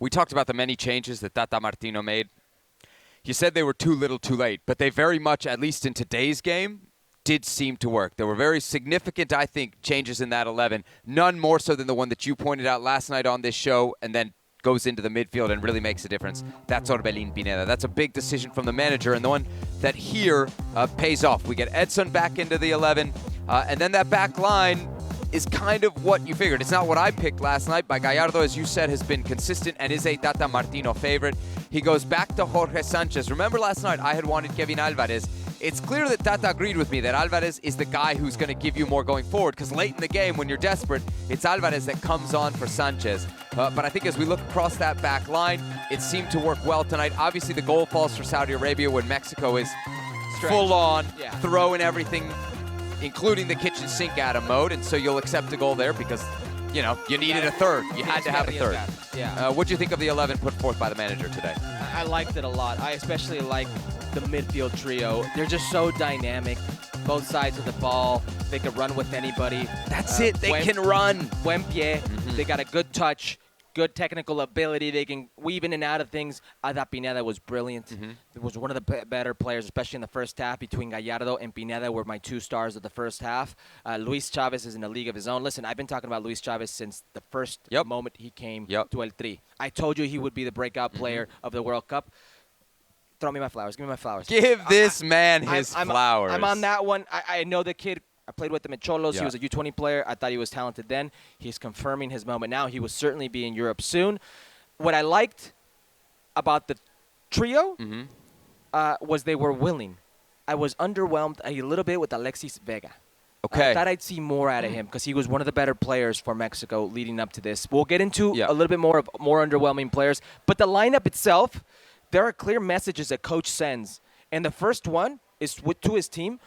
we talked about the many changes that Tata Martino made. You said they were too little too late, but they very much, at least in today's game, did seem to work. There were very significant, I think, changes in that 11. None more so than the one that you pointed out last night on this show and then goes into the midfield and really makes a difference. That's Orbelín Pineda. That's a big decision from the manager, and the one that here pays off. We get Edson back into the 11, and then that back line is kind of what you figured. It's not what I picked last night, but Gallardo, as you said, has been consistent and is a Tata Martino favorite. He goes back to Jorge Sanchez. Remember last night I had wanted Kevin Alvarez. It's clear that Tata agreed with me that Alvarez is the guy who's going to give you more going forward, because late in the game when you're desperate, it's Alvarez that comes on for Sanchez. But I think as we look across that back line, it seemed to work well tonight. Obviously the goal falls for Saudi Arabia when Mexico is full on, throwing everything, including the kitchen sink at him mode, and so you'll accept a goal there because, you know, you needed a third. You had to have a third. What do you think of the 11 put forth by the manager today? I liked it a lot. I especially like the midfield trio. They're just so dynamic. Both sides of the ball. They can run with anybody. That's it. They can run. Buen pie. They got a good touch, good technical ability. They can weave in and out of things. I thought Pineda was brilliant. It was one of the better players, especially in the first half. Between Gallardo and Pineda were my two stars of the first half. Luis Chavez is in a league of his own. Listen, I've been talking about Luis Chavez since the first moment he came to El Tri. I told you he would be the breakout player of the World Cup. Throw me my flowers. Give me my flowers. Give this man his flowers. I'm on that one. I know the kid. I played with him at Cholos. He was a U20 player. I thought he was talented then. He's confirming his moment now. He will certainly be in Europe soon. What I liked about the trio was they were willing. I was underwhelmed a little bit with Alexis Vega. Okay. I thought I'd see more out of him because he was one of the better players for Mexico leading up to this. We'll get into a little bit more of more underwhelming players. But the lineup itself, there are clear messages that coach sends. And the first one is to his team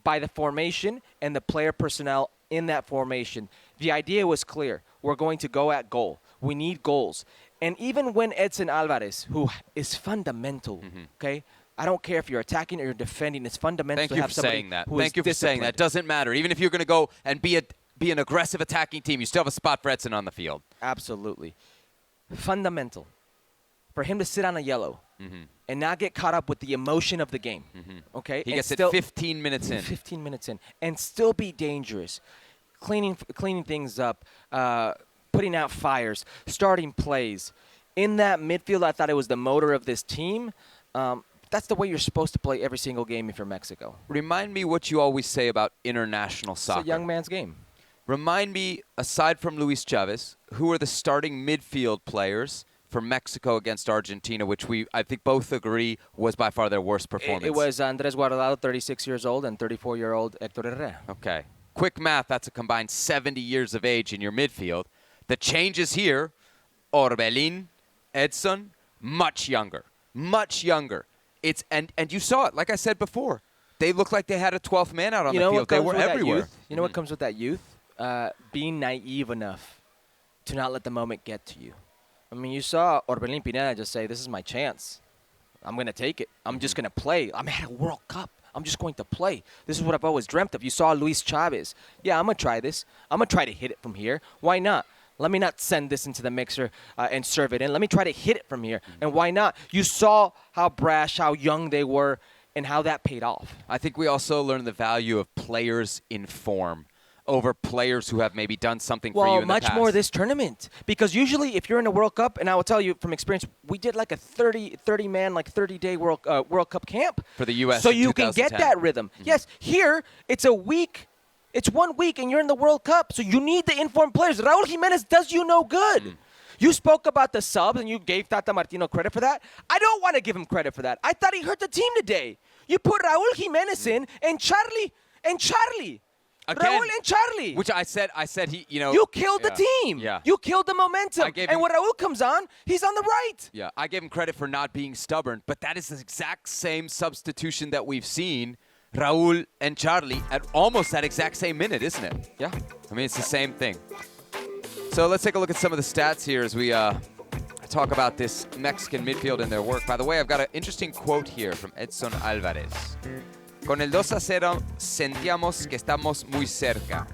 by the formation and the player personnel in that formation. The idea was clear. We're going to go at goal. We need goals. And even when Edson Alvarez, who is fundamental, okay? I don't care if you're attacking or you're defending. It's fundamental to have somebody who is Thank you for saying that. It doesn't matter. Even if you're going to go and be an aggressive attacking team, you still have a spot for Edson on the field. Absolutely. Fundamental. For him to sit on a yellow and not get caught up with the emotion of the game. Okay? He gets it 15 minutes in. 15 minutes in. And still be dangerous. Cleaning things up, putting out fires, starting plays. In that midfield, I thought it was the motor of this team. That's the way you're supposed to play every single game if you're Mexico. Remind me what you always say about international soccer. It's a young man's game. Remind me, aside from Luis Chavez, who are the starting midfield players for Mexico against Argentina, which I think both agree was by far their worst performance? It was Andres Guardado, 36 years old, and 34-year-old Hector Herrera. Okay. Quick math, that's a combined 70 years of age in your midfield. The changes here, Orbelín, Edson, much younger. Much younger. And you saw it, like I said before. They looked like they had a 12th man out on the field. They were everywhere. You know what comes with that youth? Being naive enough to not let the moment get to you. I mean, you saw Orbelín Pineda just say, this is my chance. I'm going to take it. I'm just going to play. I'm at a World Cup. I'm just going to play. This is what I've always dreamt of. You saw Luis Chavez. Yeah, I'm going to try this. I'm going to try to hit it from here. Why not? Let me not send this into the mixer and serve it in. Let me try to hit it from here. And why not? You saw how brash, how young they were, and how that paid off. I think we also learned the value of players in form over players who have maybe done something for you in the past. Well, much more this tournament. Because usually if you're in a World Cup, and I will tell you from experience, we did like a 30-man, like 30-day World Cup camp. For the U.S. So you can get that rhythm. Yes, here it's a week. It's 1 week and you're in the World Cup. So you need the informed players. Raul Jimenez does you no good. You spoke about the subs and you gave Tata Martino credit for that. I don't want to give him credit for that. I thought he hurt the team today. You put Raul Jimenez in and Charlie. Again, Raul and Charlie. Which I said he, You killed the team. Yeah. You killed the momentum. And when Raul comes on, he's on the right. Yeah, I gave him credit for not being stubborn, but that is the exact same substitution that we've seen Raul and Charlie at almost that exact same minute, isn't it? Yeah. I mean, it's the same thing. So let's take a look at some of the stats here as we talk about this Mexican midfield and their work. By the way, I've got an interesting quote here from Edson Alvarez. Con el 2-0 sentíamos que estamos muy cerca.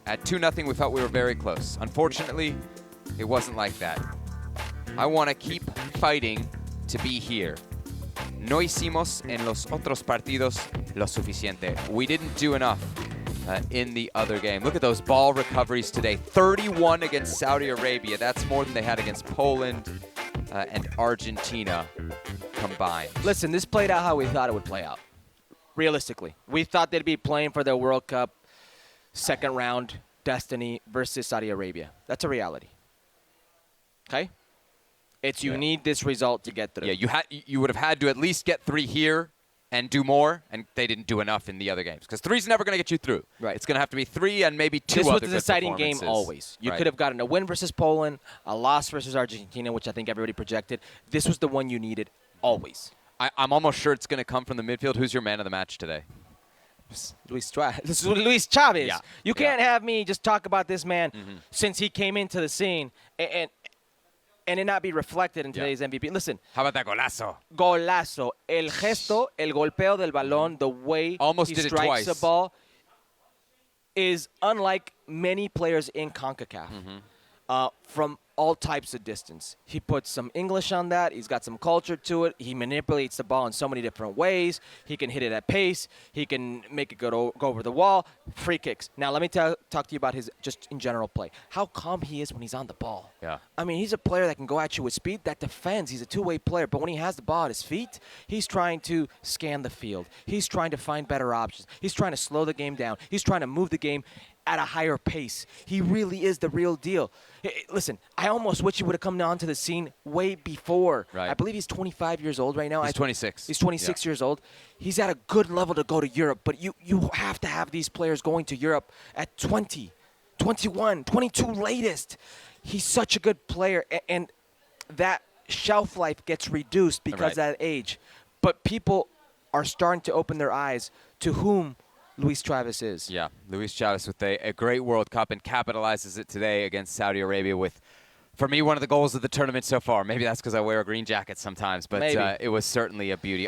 At 2-0, we felt we were very close. Unfortunately, it wasn't like that. I want to keep fighting to be here. No hicimos en los otros partidos lo suficiente. We didn't do enough in the other game. Look at those ball recoveries today. 31 against Saudi Arabia. That's more than they had against Poland and Argentina combined. Listen, this played out how we thought it would play out. Realistically, we thought they'd be playing for their World Cup second round destiny versus Saudi Arabia. That's a reality. Okay? It's you need this result to get through. Yeah, you would have had to at least get 3 here and do more, and they didn't do enough in the other games. Because 3's never going to get you through. Right. It's going to have to be 3 and maybe 2 this other was good a deciding game performances. always. You Right. could have gotten a win versus Poland, a loss versus Argentina, which I think everybody projected. This was the one you needed always. I'm almost sure it's going to come from the midfield. Who's your man of the match today? Luis Chavez. Yeah. You can't have me just talk about this man since he came into the scene and it not be reflected in today's MVP. Listen. How about that golazo? Golazo. El gesto, el golpeo del balón, the way Almost he did it strikes twice. the ball is unlike many players in CONCACAF from all types of distance. He puts some English on that. He's got some culture to it. He manipulates the ball in so many different ways. He can hit it at pace. He can make it go over the wall. Free kicks. Now, let me talk to you about his just in general play. How calm he is when he's on the ball. Yeah. I mean, he's a player that can go at you with speed, that defends. He's a two-way player. But when he has the ball at his feet, he's trying to scan the field. He's trying to find better options. He's trying to slow the game down. He's trying to move the game at a higher pace. He really is the real deal. Listen, I almost wish he would have come onto the scene way before. Right. I believe he's 25 years old right now. He's 26. He's 26 years old. He's at a good level to go to Europe, but you have to have these players going to Europe at 20, 21, 22 latest. He's such a good player, and that shelf life gets reduced because of that age. But people are starting to open their eyes to whom Luis Chavez is. Yeah, Luis Chavez with a great World Cup and capitalizes it today against Saudi Arabia with, for me, one of the goals of the tournament so far. Maybe that's because I wear a green jacket sometimes, but it was certainly a beauty.